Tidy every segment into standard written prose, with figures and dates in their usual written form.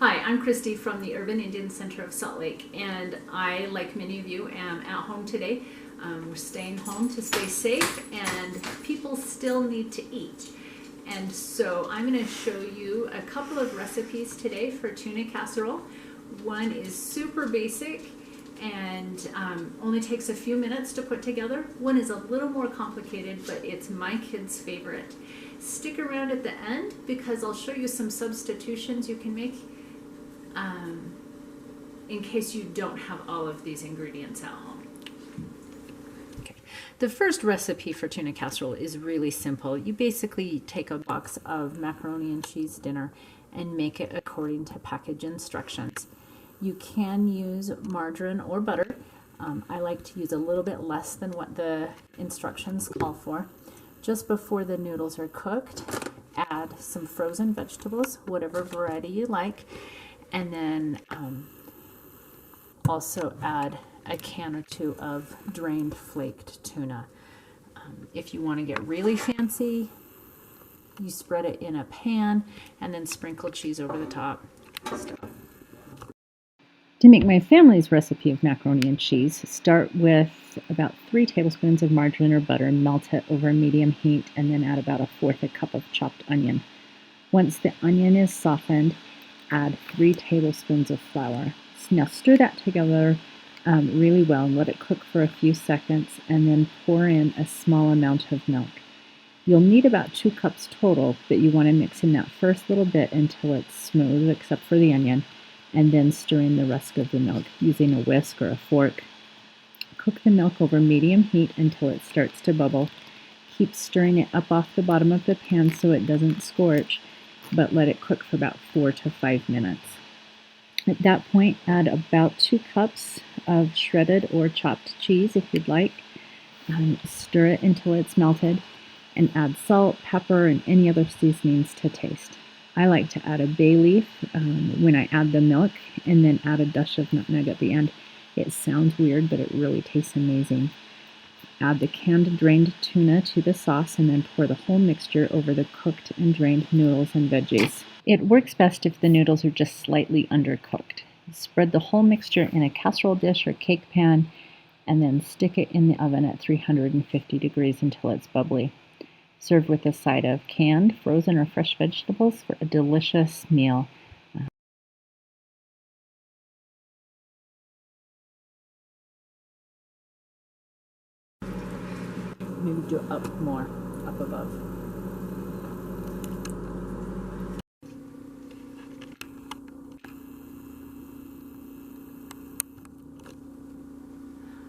Hi, I'm Kristie from the Urban Indian Center of Salt Lake, and I, like many of you, am at home today. We're staying home to stay safe, and people still need to eat. And so I'm going to show you a couple of recipes today for tuna casserole. One is super basic and only takes a few minutes to put together. One is a little more complicated, but it's my kids' favorite. Stick around at the end because I'll show you some substitutions you can make in case you don't have all of these ingredients at home. Okay. The first recipe for tuna casserole is really simple. You basically take a box of macaroni and cheese dinner and make it according to package instructions. You can use margarine or butter. I like to use a little bit less than what the instructions call for. Just before the noodles are cooked, add some frozen vegetables, whatever variety you like, and then also add a can or two of drained flaked tuna. If you want to get really fancy, you spread it in a pan and then sprinkle cheese over the top. To make my family's recipe of macaroni and cheese, start with about 3 tablespoons of margarine or butter, melt it over a medium heat, and then add about 1/4 cup of chopped onion. Once the onion is softened, add 3 tablespoons of flour. Now stir that together really well and let it cook for a few seconds, and then pour in a small amount of milk. You'll need about 2 cups total, but you want to mix in that first little bit until it's smooth except for the onion, and then stir in the rest of the milk using a whisk or a fork. Cook the milk over medium heat until it starts to bubble. Keep stirring it up off the bottom of the pan so it doesn't scorch, but let it cook for about 4 to 5 minutes. At that point, add about 2 cups of shredded or chopped cheese if you'd like. Stir it until it's melted, and add salt, pepper, and any other seasonings to taste. I like to add a bay leaf when I add the milk, and then add a dash of nutmeg at the end. It sounds weird, but it really tastes amazing. Add the canned drained tuna to the sauce, and then pour the whole mixture over the cooked and drained noodles and veggies. It works best if the noodles are just slightly undercooked. Spread the whole mixture in a casserole dish or cake pan, and then stick it in the oven at 350 degrees until it's bubbly. Serve with a side of canned, frozen, or fresh vegetables for a delicious meal. Maybe do it up more, up above.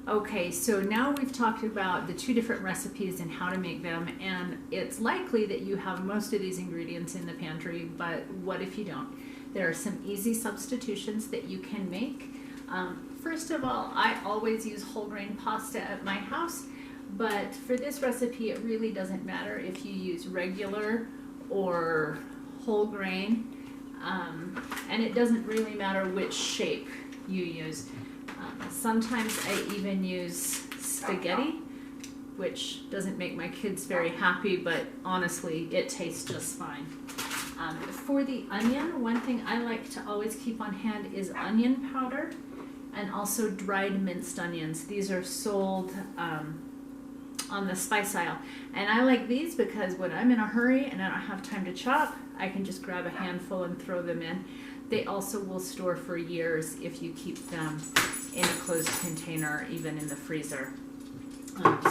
Okay, so now we've talked about the 2 different recipes and how to make them, and it's likely that you have most of these ingredients in the pantry, but what if you don't? There are some easy substitutions that you can make. First of all, I always use whole grain pasta at my house, but for this recipe it really doesn't matter if you use regular or whole grain, and it doesn't really matter which shape you use. Sometimes I even use spaghetti, which doesn't make my kids very happy, but honestly, it tastes just fine. For the onion, one thing I like to always keep on hand is onion powder and also dried minced onions. These are sold on the spice aisle. And I like these because when I'm in a hurry and I don't have time to chop, I can just grab a handful and throw them in. They also will store for years if you keep them in a closed container, even in the freezer.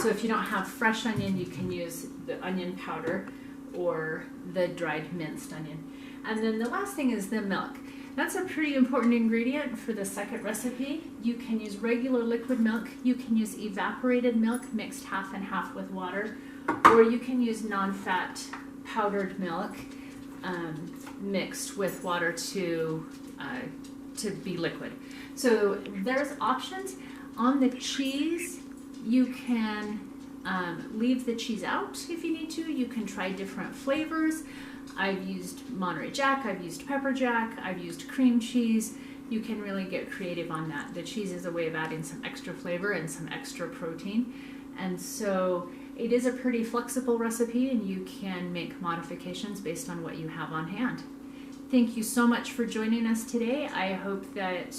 So if you don't have fresh onion, you can use the onion powder or the dried minced onion. And then the last thing is the milk. That's a pretty important ingredient for the second recipe. You can use regular liquid milk, you can use evaporated milk mixed half and half with water, or you can use non-fat powdered milk mixed with water to be liquid. So there's options. On the cheese, you can leave the cheese out if you need to. You can try different flavors. I've used Monterey Jack, I've used pepper jack, I've used cream cheese. You can really get creative on that. The cheese is a way of adding some extra flavor and some extra protein. And so it is a pretty flexible recipe, and you can make modifications based on what you have on hand. Thank you so much for joining us today. I hope that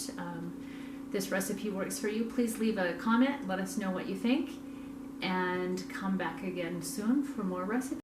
this recipe works for you. Please leave a comment, let us know what you think, and come back again soon for more recipes.